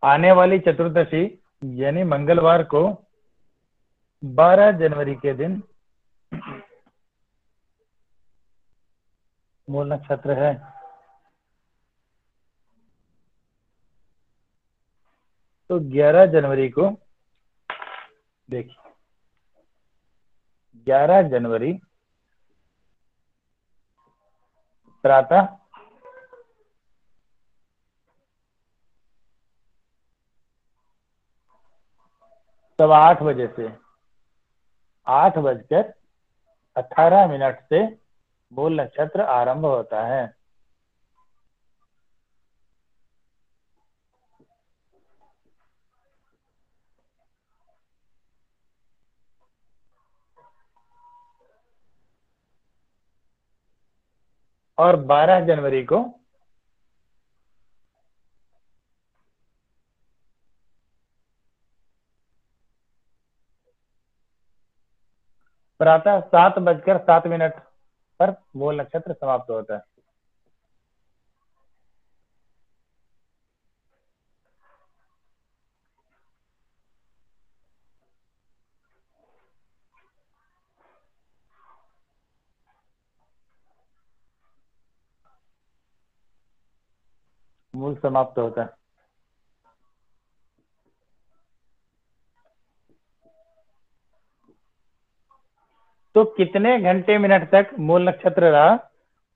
आने वाली चतुर्दशी यानी मंगलवार को 12 जनवरी के दिन मूल नक्षत्र है। तो 11 जनवरी को देखिए, 11 जनवरी प्रातः 8:15 से 8:18 से मूल नक्षत्र आरंभ होता है। और 12 जनवरी को प्रातः 7:07 पर मूल नक्षत्र समाप्त होता है। मूल समाप्त होता है। तो कितने घंटे मिनट तक मूल नक्षत्र रहा,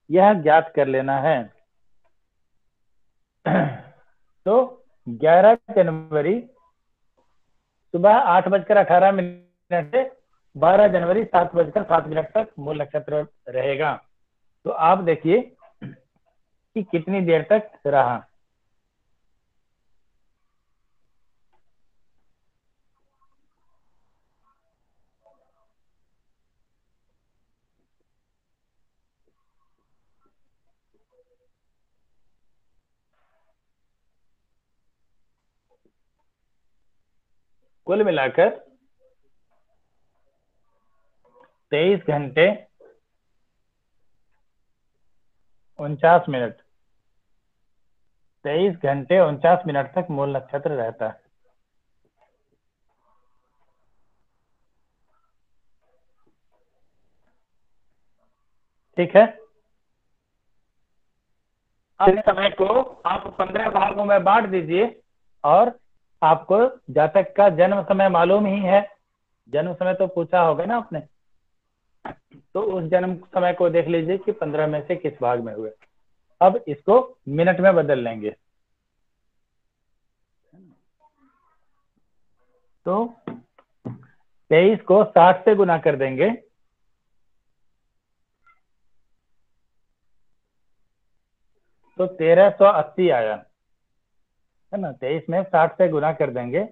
यह ज्ञात कर लेना है। तो 11 जनवरी सुबह 8:18 से 12 जनवरी 7:07 तक मूल नक्षत्र रहेगा। तो आप देखिए कि कितनी देर तक रहा। कुल मिलाकर 23 घंटे 49 मिनट 23 घंटे 49 मिनट तक मूल नक्षत्र रहता है। ठीक है। अब समय को आप 15 भागों में बांट दीजिए और आपको जातक का जन्म समय मालूम ही है। जन्म समय तो पूछा होगा ना आपने, तो उस जन्म समय को देख लीजिए कि 15 में से किस भाग में हुए। अब इसको मिनट में बदल लेंगे। तो 23 को 60 से गुना कर देंगे तो 1380 आया, है ना। 23 में 60 से गुना कर देंगे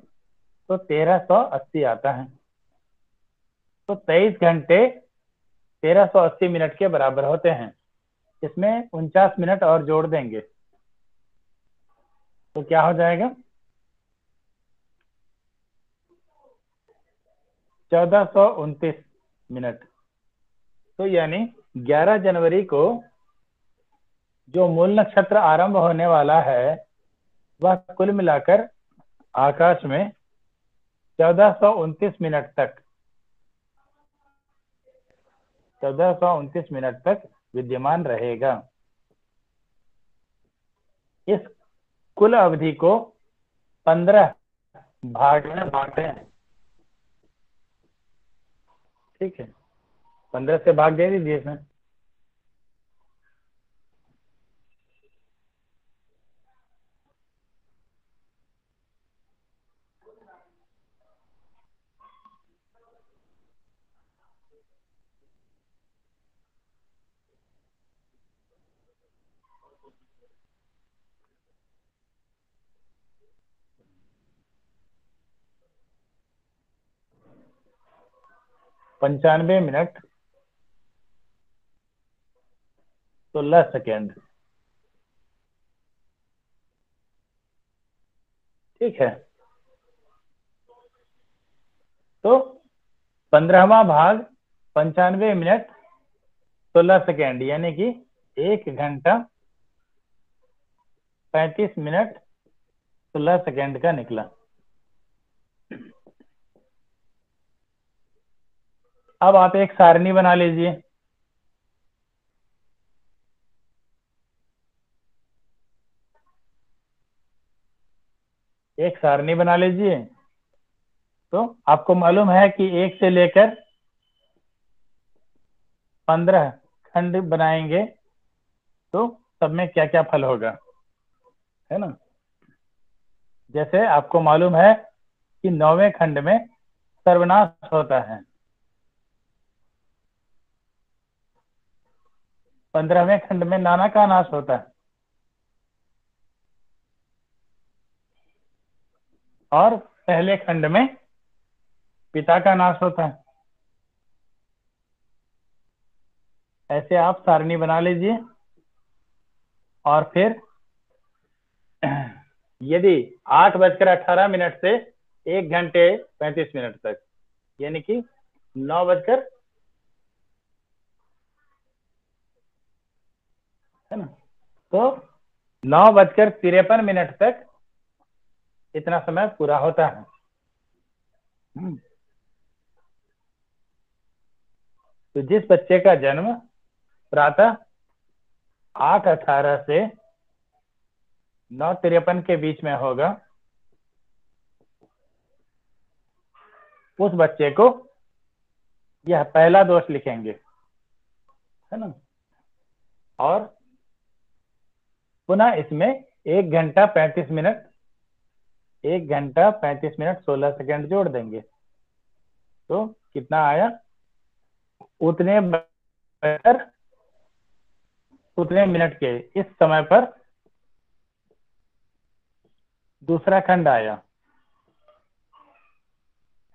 तो 1380 आता है। तो 23 घंटे 1380 मिनट के बराबर होते हैं। इसमें 49 मिनट और जोड़ देंगे तो क्या हो जाएगा, 1429 मिनट। तो यानी 11 जनवरी को जो मूल नक्षत्र आरंभ होने वाला है वह कुल मिलाकर आकाश में 1429 मिनट तक 1429 मिनट तक विद्यमान रहेगा। इस कुल अवधि को 15 भाग में बांटे। ठीक है, 15 से भाग दे दीजिए इसमें। पंचानवे मिनट 16 सेकेंड। ठीक है, तो 15वां भाग 95 मिनट 16 सेकेंड यानी कि 1 घंटा 35 मिनट 16 सेकेंड का निकला। अब आप एक सारणी बना लीजिए। एक सारणी बना लीजिए। तो आपको मालूम है कि 1 से लेकर 15 खंड बनाएंगे तो सब में क्या क्या फल होगा, है ना। जैसे आपको मालूम है कि 9वें खंड में सर्वनाश होता है, 15वें खंड में नाना का नाश होता है, और पहले खंड में पिता का नाश होता है। ऐसे आप सारणी बना लीजिए। और फिर यदि 8:18 से 1 घंटे 35 मिनट तक, यानी कि 9 बजकर, है ना, तो 9:53 तक इतना समय पूरा होता है। तो जिस बच्चे का जन्म प्रातः 8:18 से 9:53 के बीच में होगा, उस बच्चे को यह पहला दोष लिखेंगे, है ना। और पुनः इसमें 1 घंटा 35 मिनट 1 घंटा 35 मिनट 16 सेकेंड जोड़ देंगे, तो कितना आया, उतने बजकर उतने मिनट के इस समय पर दूसरा खंड आया।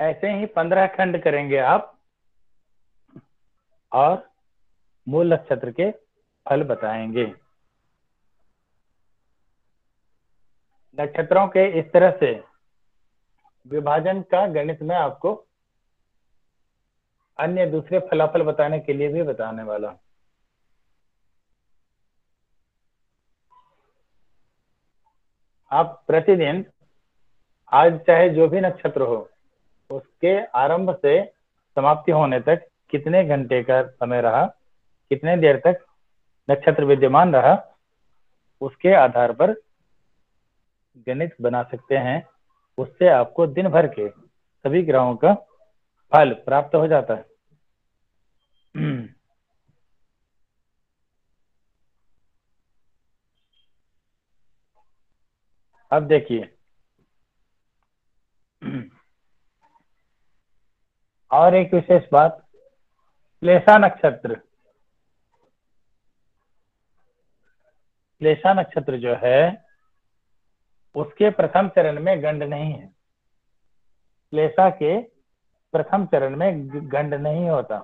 ऐसे ही 15 खंड करेंगे आप, और मूल नक्षत्र के फल बताएंगे। नक्षत्रों के इस तरह से विभाजन का गणित में आपको अन्य दूसरे फलाफल बताने के लिए भी बताने वाला हूं। आप प्रतिदिन, आज चाहे जो भी नक्षत्र हो, उसके आरंभ से समाप्ति होने तक कितने घंटे का समय रहा, कितने देर तक नक्षत्र विद्यमान रहा, उसके आधार पर गणित बना सकते हैं। उससे आपको दिन भर के सभी ग्रहों का फल प्राप्त हो जाता है। अब देखिए, और एक विशेष बात, श्लेषा नक्षत्र, श्लेषा नक्षत्र जो है उसके प्रथम चरण में गंड नहीं है। श्लेषा के प्रथम चरण में गंड नहीं होता।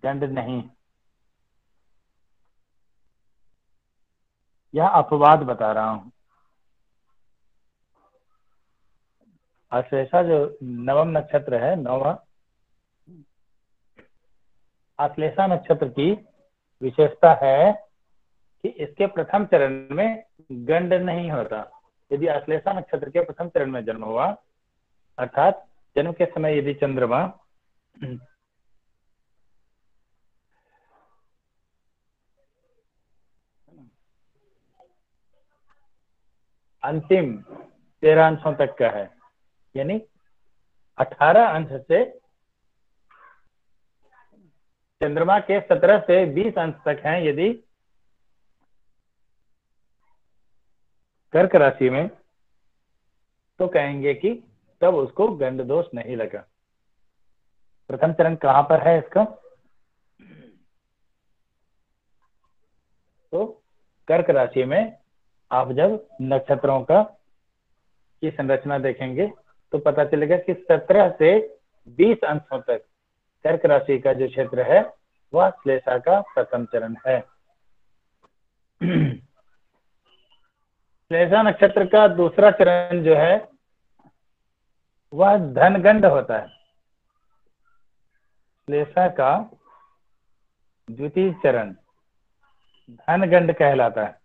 गंड नहीं, यह अपवाद बता रहा हूं। अश्लेषा जो नवम नक्षत्र है, नौवा, अश्लेषा नक्षत्र की विशेषता है कि इसके प्रथम चरण में गंड नहीं होता। यदि अश्लेषा नक्षत्र के प्रथम चरण में जन्म हुआ, अर्थात जन्म के समय यदि चंद्रमा अंतिम 13 अंशों तक का है, यानी 18 अंश से चंद्रमा के 17 से 20 अंश तक हैं, यदि कर्क राशि में, तो कहेंगे कि तब उसको गंड दोष नहीं लगा। प्रथम चरण कहां पर है इसका, तो कर्क राशि में आप जब नक्षत्रों का की संरचना देखेंगे तो पता चलेगा कि 17 से 20 अंशों तक कर्क राशि का जो क्षेत्र है वह श्लेषा का प्रथम चरण है। श्लेषा नक्षत्र का दूसरा चरण जो है वह धनगंड होता है। श्लेषा का द्वितीय चरण धनगंड कहलाता है।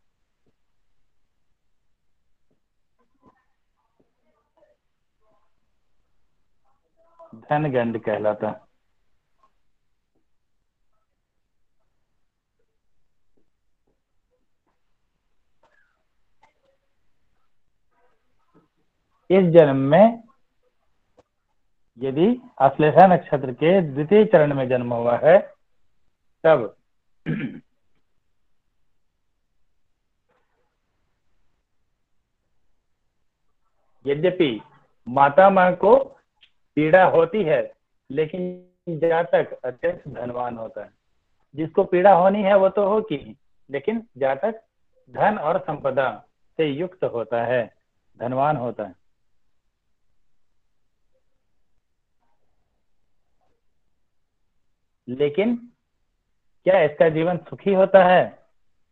धनगंड कहलाता है। इस जन्म में यदि अश्लेषा नक्षत्र के द्वितीय चरण में जन्म हुआ है तब यद्यपि माता माँ को पीड़ा होती है लेकिन जातक अत्यंत धनवान होता है। जिसको पीड़ा होनी है वो तो होगी ही, लेकिन जातक धन और संपदा से युक्त होता है, धनवान होता है। लेकिन क्या इसका जीवन सुखी होता है?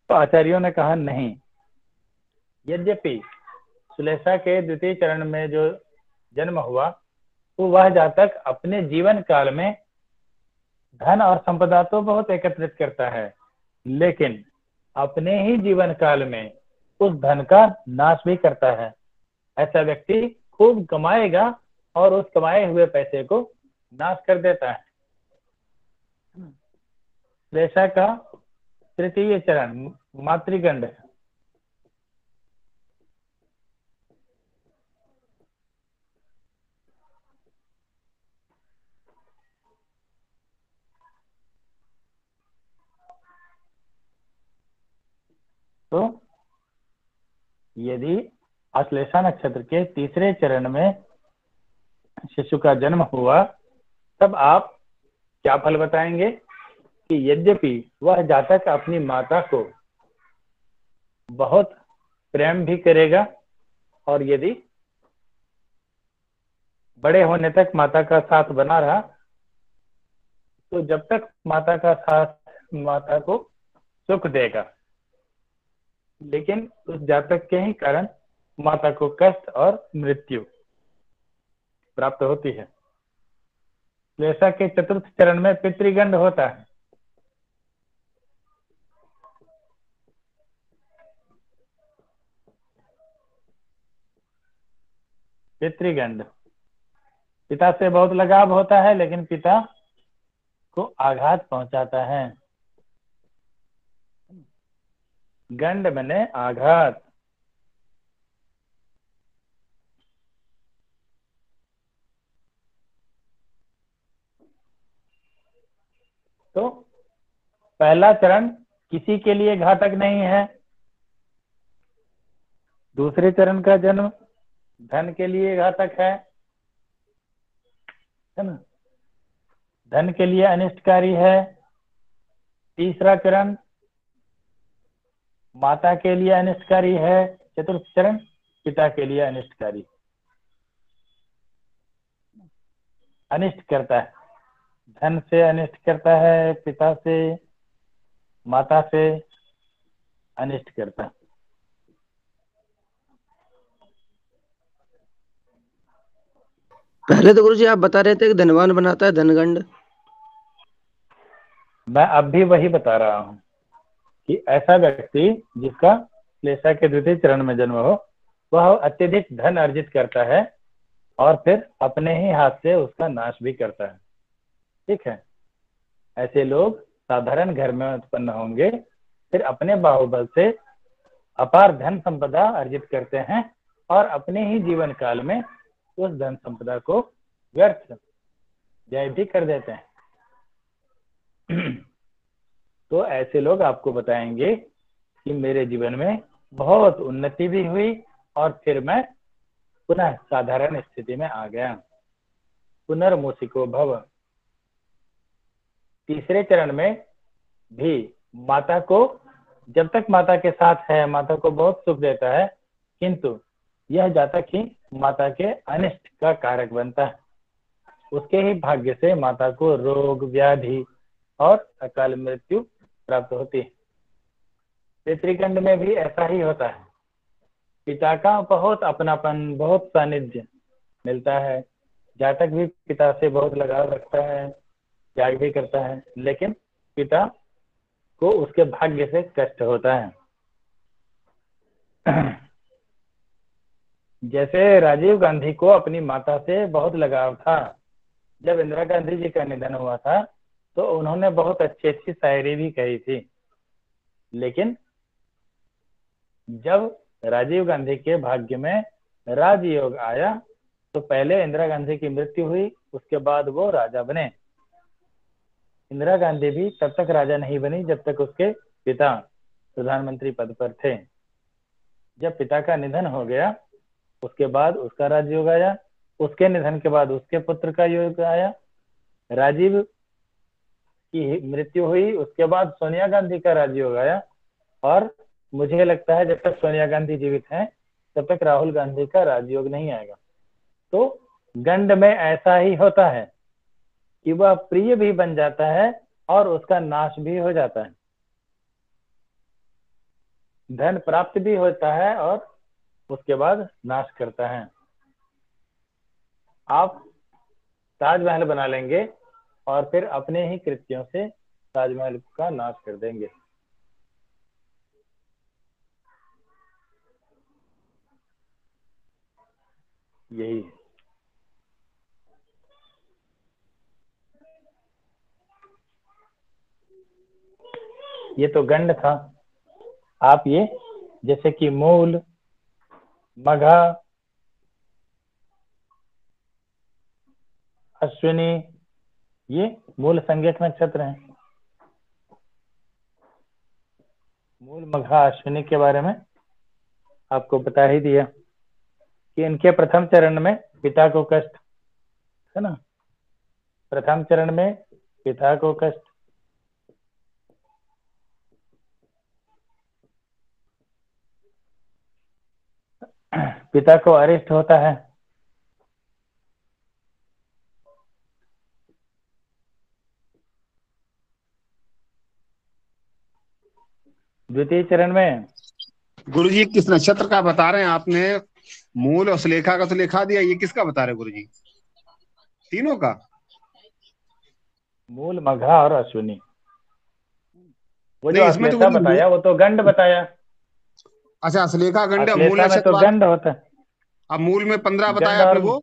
तो आचार्यों ने कहा नहीं। यद्यपि श्लेषा के द्वितीय चरण में जो जन्म हुआ तो वह जातक अपने जीवन काल में धन और संपदा तो बहुत एकत्रित करता है, लेकिन अपने ही जीवन काल में उस धन का नाश भी करता है। ऐसा व्यक्ति खूब कमाएगा और उस कमाए हुए पैसे को नाश कर देता है। श्लेषा का तृतीय चरण मातृगंड है। तो यदि अश्लेषा नक्षत्र के तीसरे चरण में शिशु का जन्म हुआ तब आप क्या फल बताएंगे कि यद्यपि वह जातक अपनी माता को बहुत प्रेम भी करेगा और यदि बड़े होने तक माता का साथ बना रहा तो जब तक माता का साथ माता को सुख देगा, लेकिन उस जातक के ही कारण माता को कष्ट और मृत्यु प्राप्त होती है। श्लेषा के चतुर्थ चरण में पितृगंड होता है। पितृगंड पिता से बहुत लगाव होता है लेकिन पिता को आघात पहुंचाता है। गंड बने आघात। तो पहला चरण किसी के लिए घातक नहीं है। दूसरे चरण का जन्म धन के लिए घातक है ना, धन के लिए अनिष्टकारी है। तीसरा चरण माता के लिए अनिष्टकारी है। चतुर्थ चरण पिता के लिए अनिष्टकारी, अनिष्ट करता है। धन से अनिष्ट करता है, पिता से माता से अनिष्ट करता है। पहले तो गुरुजी आप बता रहे थे कि धनवान बनाता है धनगंड। मैं अब भी वही बता रहा हूँ कि ऐसा व्यक्ति जिसका श्लेषा के द्वितीय चरण में जन्म हो वह अत्यधिक धन अर्जित करता है और फिर अपने ही हाथ से उसका नाश भी करता है। ठीक है, ऐसे लोग साधारण घर में उत्पन्न होंगे, फिर अपने बाहुबल से अपार धन संपदा अर्जित करते हैं और अपने ही जीवन काल में उस धन संपदा को व्यर्थ व्यय भी कर देते हैं। तो ऐसे लोग आपको बताएंगे कि मेरे जीवन में बहुत उन्नति भी हुई और फिर मैं पुनः साधारण स्थिति में आ गया। पुनर्मूषिको भव। तीसरे चरण में भी माता को, जब तक माता के साथ है, माता को बहुत सुख देता है, किंतु यह जातक ही माता के अनिष्ट का कारक बनता है। उसके ही भाग्य से माता को रोग व्याधि और अकाल मृत्यु प्राप्त होती है। पितृगंड में भी ऐसा ही होता है। पिता का बहुत अपनापन, बहुत सानिध्य मिलता है। जातक भी पिता से बहुत लगाव रखता है, त्याग भी करता है, लेकिन पिता को उसके भाग्य से कष्ट होता है। जैसे राजीव गांधी को अपनी माता से बहुत लगाव था। जब इंदिरा गांधी जी का निधन हुआ था तो उन्होंने बहुत अच्छी अच्छी शायरी भी कही थी, लेकिन जब राजीव गांधी के भाग्य में राजयोग आया तो पहले इंदिरा गांधी की मृत्यु हुई, उसके बाद वो राजा बने। इंदिरा गांधी भी तब तक राजा नहीं बनी जब तक उसके पिता प्रधानमंत्री पद पर थे। जब पिता का निधन हो गया उसके बाद उसका राजयोग आया, उसके निधन के बाद उसके पुत्र का योग आया। राजीव की मृत्यु हुई, उसके बाद सोनिया गांधी का राजयोग आया, और मुझे लगता है जब तक सोनिया गांधी जीवित हैं तब तक राहुल गांधी का राजयोग नहीं आएगा। तो गंड में ऐसा ही होता है कि वह प्रिय भी बन जाता है और उसका नाश भी हो जाता है। धन प्राप्त भी होता है और उसके बाद नाश करता है। आप ताजमहल बना लेंगे और फिर अपने ही कृत्यों से ताजमहल का नाश कर देंगे। यही है। ये तो गंड था। आप ये जैसे कि मूल, मघा, अश्विनी, ये मूल संज्ञक नक्षत्र हैं। मूल, मघा, अश्विनी के बारे में आपको बता ही दिया कि इनके प्रथम चरण में पिता को कष्ट है ना, प्रथम चरण में पिता को कष्ट, पिता को अरिष्ट होता है। द्वितीय चरण में गुरुजी किस नक्षत्र का बता रहे हैं आपने? मूल और सुलेखा का तो लिखा दिया, ये किसका बता रहे हैं गुरुजी? तीनों का? मूल, मघा और अश्विनी। वो जो नहीं, इसमें तो अश्लेषा गुरुजी बताया वो तो गंड बताया। अच्छा, सुलेखा गंड मूल अश्लेषा में नक्षत्र तो वाला। गंड होता है। अब मूल में 15 गंड बताया आपने, और वो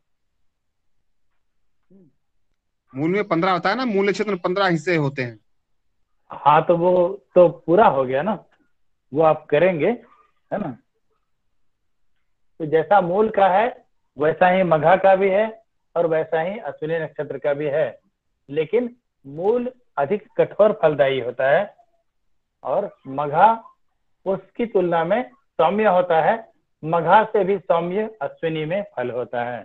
मूल में 15 बताया ना, मूल नक्षत्र में 15 हिस्से होते हैं। हाँ, तो वो तो पूरा हो गया ना, वो आप करेंगे है ना। तो जैसा मूल का है वैसा ही मघा का भी है और वैसा ही अश्विनी नक्षत्र का भी है, लेकिन मूल अधिक कठोर फलदायी होता है और मघा उसकी तुलना में सौम्य होता है। मघा से भी सौम्य अश्विनी में फल होता है।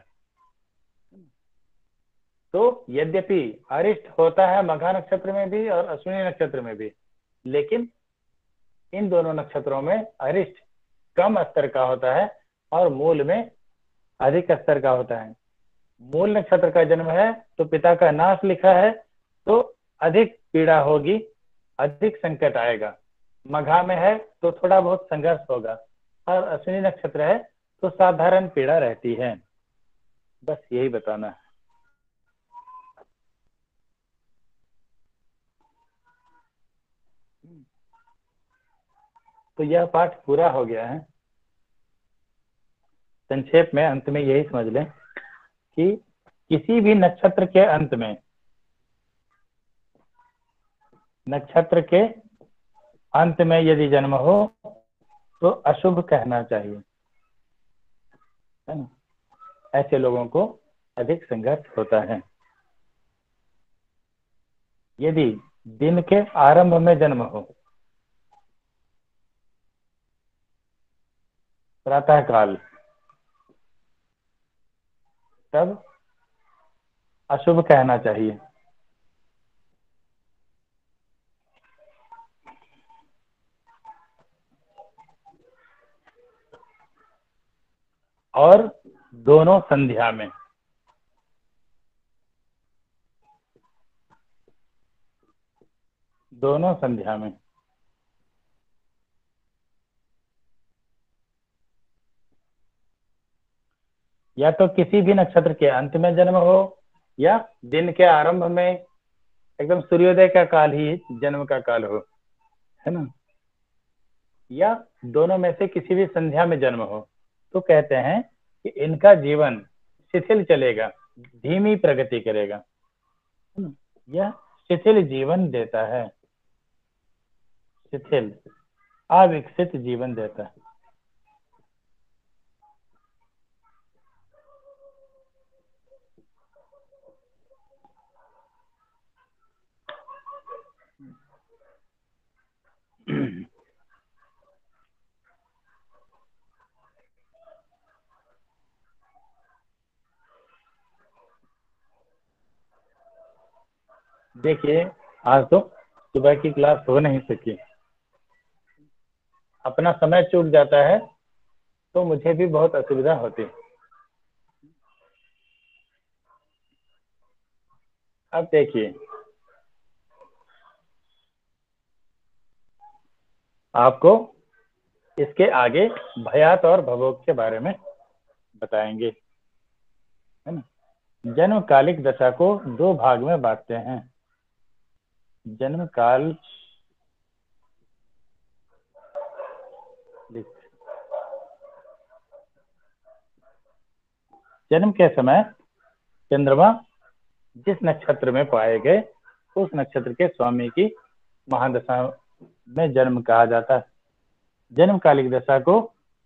तो यद्यपि अरिष्ट होता है मघा नक्षत्र में भी और अश्विनी नक्षत्र में भी, लेकिन इन दोनों नक्षत्रों में अरिष्ट कम स्तर का होता है और मूल में अधिक स्तर का होता है। मूल नक्षत्र का जन्म है तो पिता का नाश लिखा है तो अधिक पीड़ा होगी, अधिक संकट आएगा। मघा में है तो थोड़ा बहुत संघर्ष होगा और अश्विनी नक्षत्र है तो साधारण पीड़ा रहती है। बस यही बताना है। तो यह पाठ पूरा हो गया है। संक्षेप में अंत में यही समझ लें कि किसी भी नक्षत्र के अंत में, नक्षत्र के अंत में यदि जन्म हो तो अशुभ कहना चाहिए, है ना। ऐसे लोगों को अधिक संघर्ष होता है। यदि दिन के आरंभ में जन्म हो, प्रातः काल, तब अशुभ कहना चाहिए। और दोनों संध्या में, दोनों संध्या में। या तो किसी भी नक्षत्र के अंत में जन्म हो या दिन के आरंभ में एकदम सूर्योदय का काल ही जन्म का काल हो, है ना, या दोनों में से किसी भी संध्या में जन्म हो, तो कहते हैं कि इनका जीवन शिथिल चलेगा, धीमी प्रगति करेगा, है ना? यह शिथिल जीवन देता है, शिथिल अविकसित जीवन देता है। देखिए, आज तो सुबह की क्लास हो नहीं सकी, अपना समय चूक जाता है तो मुझे भी बहुत असुविधा होती। अब देखिए, आपको इसके आगे भयात और भवोग के बारे में बताएंगे, है ना। जन्मकालिक दशा को दो भाग में बांटते हैं। जन्म काल जन्म के समय चंद्रमा जिस नक्षत्र में पाए गए उस नक्षत्र के स्वामी की महादशा में जन्म कहा जाता है। जन्मकालिक दशा को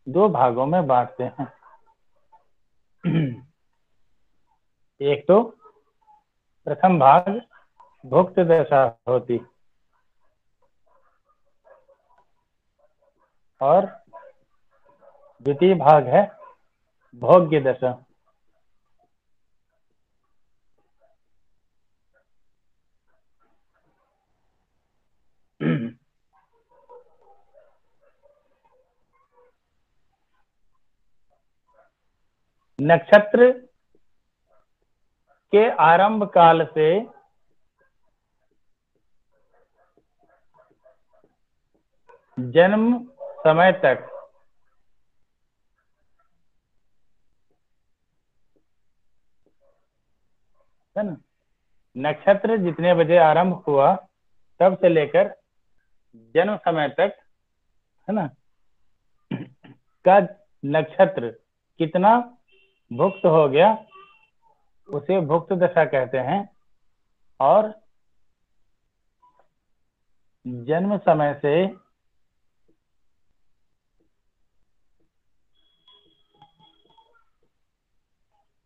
दो भागों में बांटते हैं। एक तो प्रथम भाग भुक्त दशा होती और द्वितीय भाग है भोग्य दशा। नक्षत्र के आरंभ काल से जन्म समय तक है ना, नक्षत्र जितने बजे आरंभ हुआ तब से लेकर जन्म समय तक, है ना, का नक्षत्र कितना भुक्त हो गया उसे भुक्त दशा कहते हैं। और जन्म समय से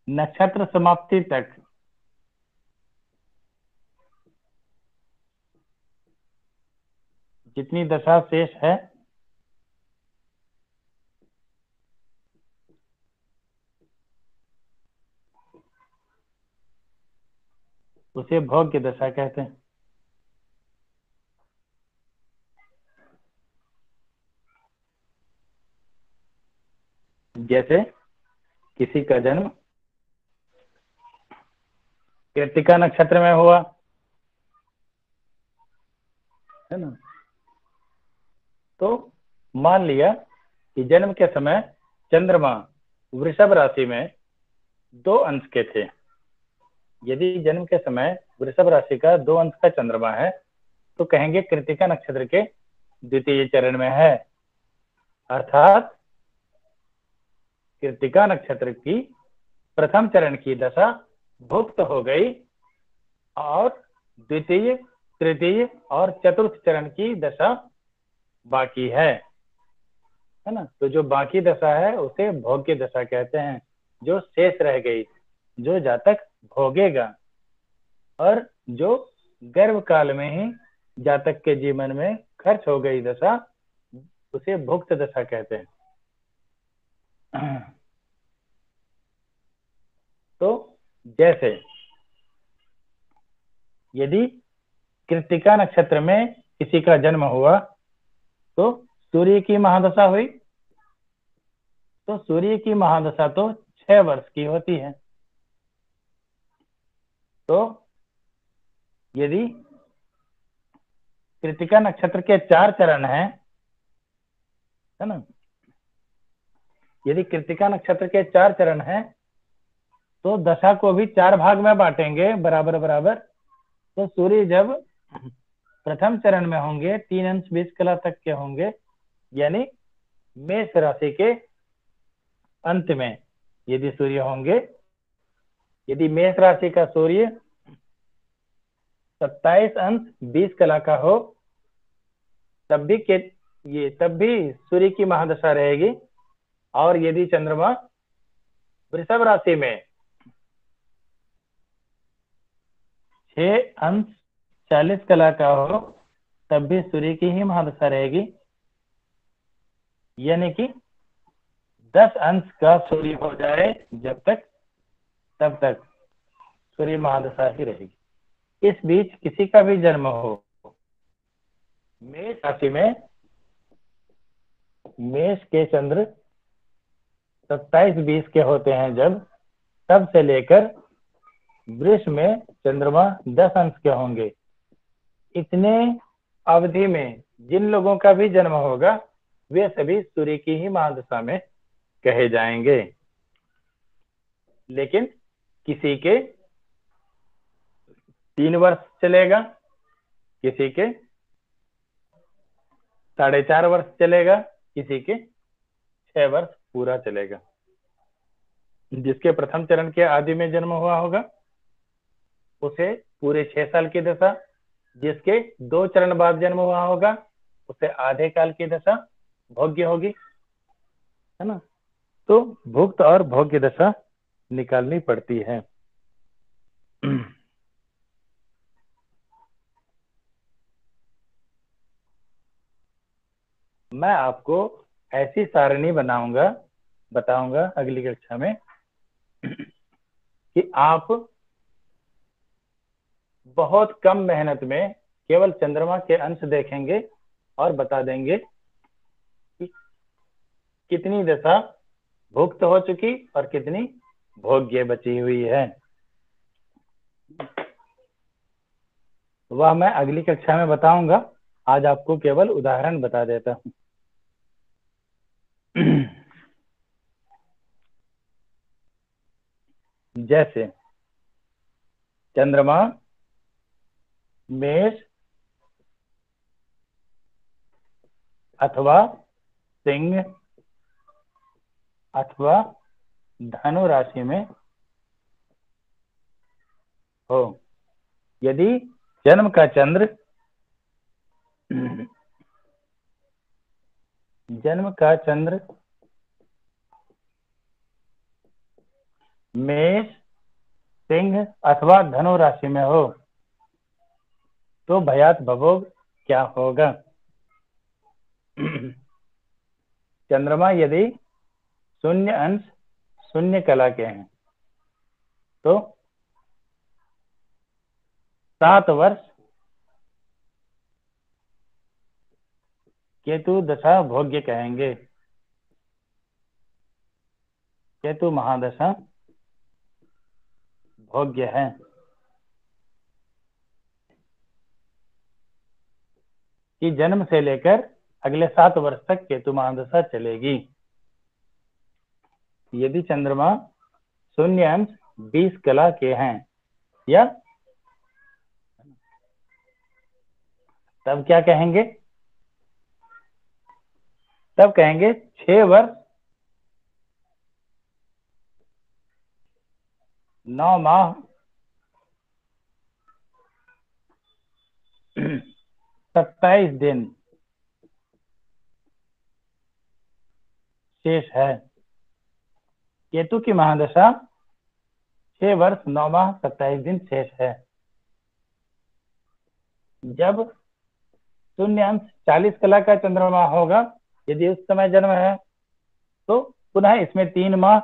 नक्षत्र समाप्ति तक जितनी दशा शेष है उसे भोग्य दशा कहते हैं। जैसे किसी का जन्म कृत्तिका नक्षत्र में हुआ, है ना, तो मान लिया कि जन्म के समय चंद्रमा वृषभ राशि में 2 अंश के थे। यदि जन्म के समय वृषभ राशि का 2 अंश का चंद्रमा है तो कहेंगे कृत्तिका नक्षत्र के द्वितीय चरण में है, अर्थात कृत्तिका नक्षत्र की प्रथम चरण की दशा भुक्त हो गई और द्वितीय, तृतीय और चतुर्थ चरण की दशा बाकी है ना। तो जो बाकी दशा है उसे भोग्य दशा कहते हैं, जो शेष रह गई, जो जातक भोगेगा। और जो गर्भ काल में ही जातक के जीवन में खर्च हो गई दशा उसे भुक्त दशा कहते हैं। तो जैसे यदि कृत्तिका नक्षत्र में किसी का जन्म हुआ तो सूर्य की महादशा हुई, तो सूर्य की महादशा तो 6 वर्ष की होती है। तो यदि कृत्तिका नक्षत्र के 4 चरण हैं, है ना, यदि कृत्तिका नक्षत्र के 4 चरण हैं तो दशा को भी 4 भाग में बांटेंगे बराबर बराबर, तो सूर्य जब प्रथम चरण में होंगे 3 अंश 20 कला तक के होंगे, यानी मेष राशि के अंत में यदि सूर्य होंगे, यदि मेष राशि का सूर्य 27 अंश 20 कला का हो, तब भी सूर्य की महादशा रहेगी। और यदि चंद्रमा वृषभ राशि में 6 अंश 40 कला का हो, तब भी सूर्य की ही महादशा रहेगी, यानी कि 10 अंश का सूर्य हो जाए जब तक, तब तक सूर्य महादशा ही रहेगी। इस बीच किसी का भी जन्म हो मेष राशि में, मेष के चंद्र 27-20 के होते हैं जब, तब से लेकर वृष में चंद्रमा 10 अंश के होंगे। इतने अवधि में जिन लोगों का भी जन्म होगा वे सभी सूर्य की ही महादशा में कहे जाएंगे। लेकिन किसी के 3 वर्ष चलेगा, किसी के 4.5 वर्ष चलेगा, किसी के 6 वर्ष पूरा चलेगा। जिसके प्रथम चरण के आदि में जन्म हुआ होगा उसे पूरे 6 साल की दशा, जिसके 2 चरण बाद जन्म हुआ होगा उसे आधे काल की दशा भोग्य होगी, है ना। तो भुक्त और भोग्य दशा निकालनी पड़ती है। मैं आपको ऐसी सारणी बताऊंगा अगली कक्षा में कि आप बहुत कम मेहनत में केवल चंद्रमा के अंश देखेंगे और बता देंगे कि कितनी दशा भुक्त हो चुकी और कितनी भोग्य बची हुई है। वह मैं अगली कक्षा में बताऊंगा, आज आपको केवल उदाहरण बता देता हूं। जैसे चंद्रमा मेष अथवा सिंह अथवा धनु राशि में हो, यदि जन्म का चंद्र मेष सिंह अथवा धनु राशि में हो तो भयात भवोग क्या होगा। चंद्रमा यदि 0 अंश 0 कला के हैं तो 7 वर्ष केतु दशा भोग्य कहेंगे। केतु महादशा भोग्य है। कि जन्म से लेकर अगले 7 वर्ष तक केतु महादशा चलेगी। यदि चंद्रमा 0 अंश 20 कला के हैं या, तब क्या कहेंगे, तब कहेंगे 6 वर्ष 9 माह 27 दिन शेष है। केतु की महादशा 6 वर्ष 9 माह 27 दिन शेष है। जब 0 अंश 40 कला का चंद्रमा होगा, यदि उस समय जन्म है तो पुनः इसमें 3 माह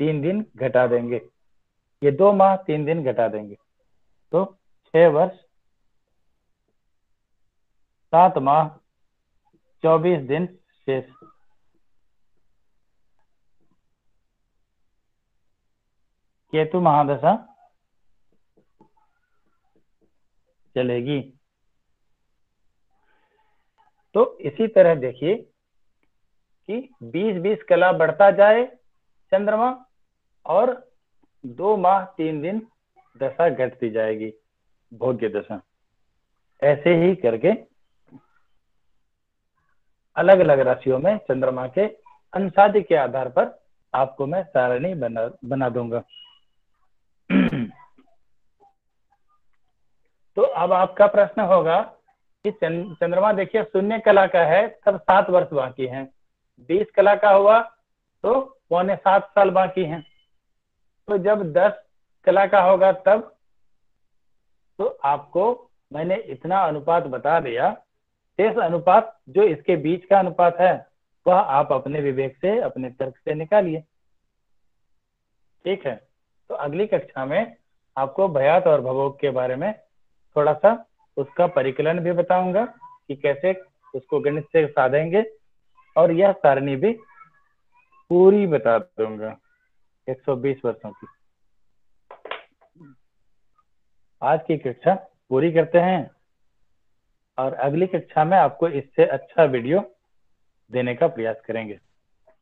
3 दिन घटा देंगे, ये 2 माह 3 दिन घटा देंगे तो 6 वर्ष 7 माह 24 दिन शेष। केतु महादशा चलेगी। तो इसी तरह देखिए कि 20-20 कला बढ़ता जाए चंद्रमा, और 2 माह 3 दिन दशा घटती जाएगी, भोग्य दशा। ऐसे ही करके अलग अलग राशियों में चंद्रमा के अंशादि के आधार पर आपको मैं सारणी बना दूंगा। तो अब आपका प्रश्न होगा कि चंद्रमा देखिए शून्य कला का है, तब 7 वर्ष बाकी हैं। 20 कला का हुआ तो 6.25 साल बाकी हैं। तो जब 10 कला का होगा तब, तो आपको मैंने इतना अनुपात बता दिया। शेष अनुपात जो इसके बीच का अनुपात है वह आप अपने विवेक से, अपने तर्क से निकालिए। ठीक है, तो अगली कक्षा में आपको भयात और भवोग के बारे में थोड़ा सा उसका परिकलन भी बताऊंगा कि कैसे उसको गणित से साधेंगे, और यह सारणी भी पूरी बता दूंगा 120 वर्षों की। आज की कक्षा पूरी करते हैं और अगली कक्षा में आपको इससे अच्छा वीडियो देने का प्रयास करेंगे।